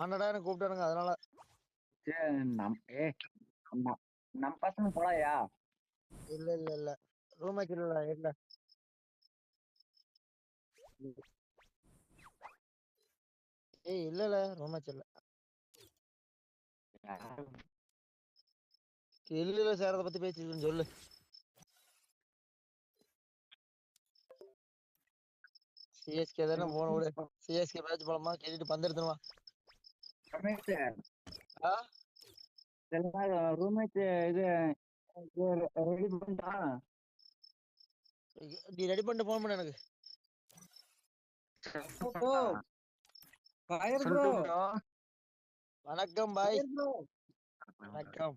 100,000 கூப்பிட்டானுங்க அதனால. சரி நம்ம பசங்க போலையா? இல்ல ரூம் மேட்ச் இல்ல இல்ல. ஏய் இல்ல ரூம் மேட்ச் இல்ல. இல்ல சேரத பத்தி பேசிட்டு சொல்லு. சிஎஸ்கே தானே போன விடு. சிஎஸ்கே மேட்ச் போலாமா கேட்டுட்டு பந்து எடுத்துமா. ரூம்மேட் இது ரெடி பண்ணிட்டா? நீ ரெடி பண்ணிட்டு போன் பண்ணு எனக்கு. வணக்கம் பாய். வணக்கம்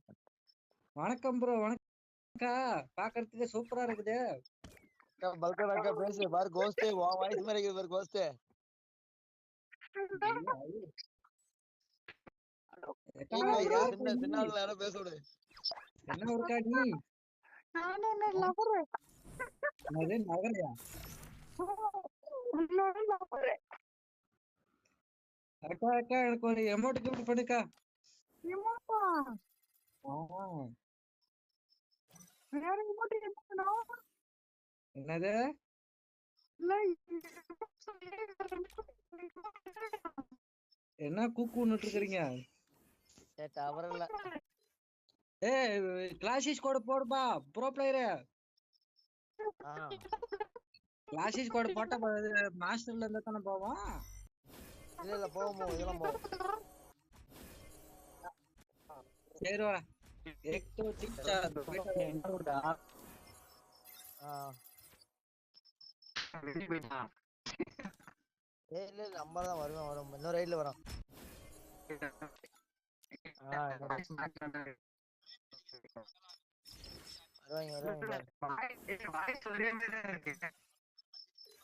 வணக்கம் ப்ரோ. வணக்கம். பாக்குறதுக்கு சூப்பரா இருக்குது. பல்கா பேசு பாரு. கோஸ்டே வாய்ஸ் மாதிரி இருக்குது பாரு. கோஸ்டே யாரோ பேச விடு. என்ன இருக்கா நீ? நகரையா? அக்கா அக்கா எனக்கு ஒரு அமௌண்ட் கிஃப்ட் பண்ணுக்கா. என்னது? என்ன கூக்குன்னு இருக்கீங்க? அவரல்ல. ஏய் கிளாசிஸ் கோட் போடுப்பா ப்ரோ பிளேயர். கிளாசிஸ் கோட் போட்டா மாஸ்டர்ல இருந்தா தானே போவோம். இல்ல போவோம் இதெல்லாம் போவோம். சரி வா. एक तो तीन चार இல்ல நம்ம தான் வரும் இன்னொரு ரைட்ல வரோம்.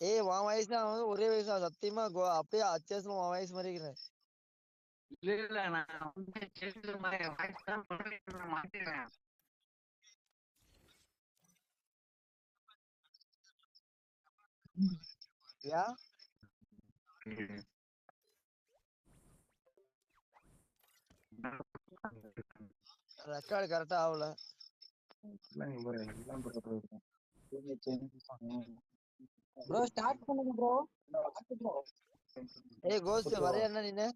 ஏய் உன் வயசு தான் ஒரே வயசு தான் சத்தியமா. அப்படியே அச்சேசம் உன் வயசு மாதிரி இருக்கிறேன். இல்ல நான் மாட்டேன். யா ரெக்கார்டு கரெக்டா ஆகல. ப்ரோ ஸ்டார்ட் பண்ணுங்க ப்ரோ. ஏய் கோஸ்ட் வரையா என்ன நீனு?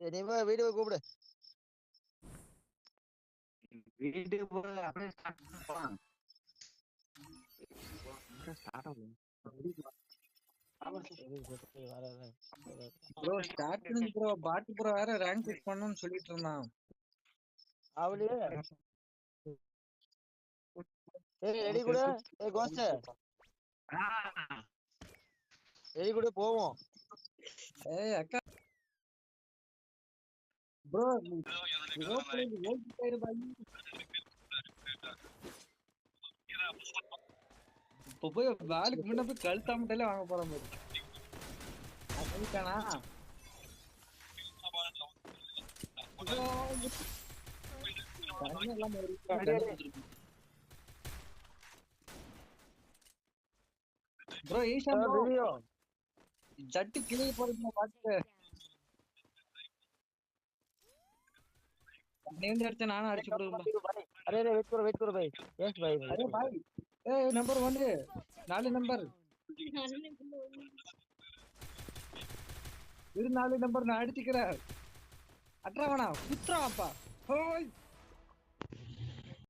நீ வீடியோ கூப்பிடு. வீடியோ போல அப்படியே ஸ்டார்ட் ப்ரோ ஸ்டார்ட் பண்ணுங்க ப்ரோ. பாட் ப்ரோ வேற ரேங்க் புஷ் பண்ணனும்னு சொல்லிட்டு இருந்தான். அவளே ஏய் ரெடி கூட. ஏய் கோஸ்ட் ரெடி கூட போவோம். ஏய் அக்கா ப்ரோ இப்போ போய் வேலைக்கு முன்ன போய் கழுத்தாமட்டாலே வாங்க போறோம் பாரு. அதுக்கானா ப்ரோ ஈஷா ப்ரோ ஜட்டி கிளிய போறீங்க பாத்து. நேம் எடுத்து நானும் அடிச்சு போடுறேன். அரே வெயிட் करो भाई. यस भाई. अरे भाई ए नंबर 1 रे 4 नंबर இரு 4 நம்பர் நான் அடிச்சுக்கிறேன். அட்ரா வேணா குத்ரா அப்பா. ஹோய்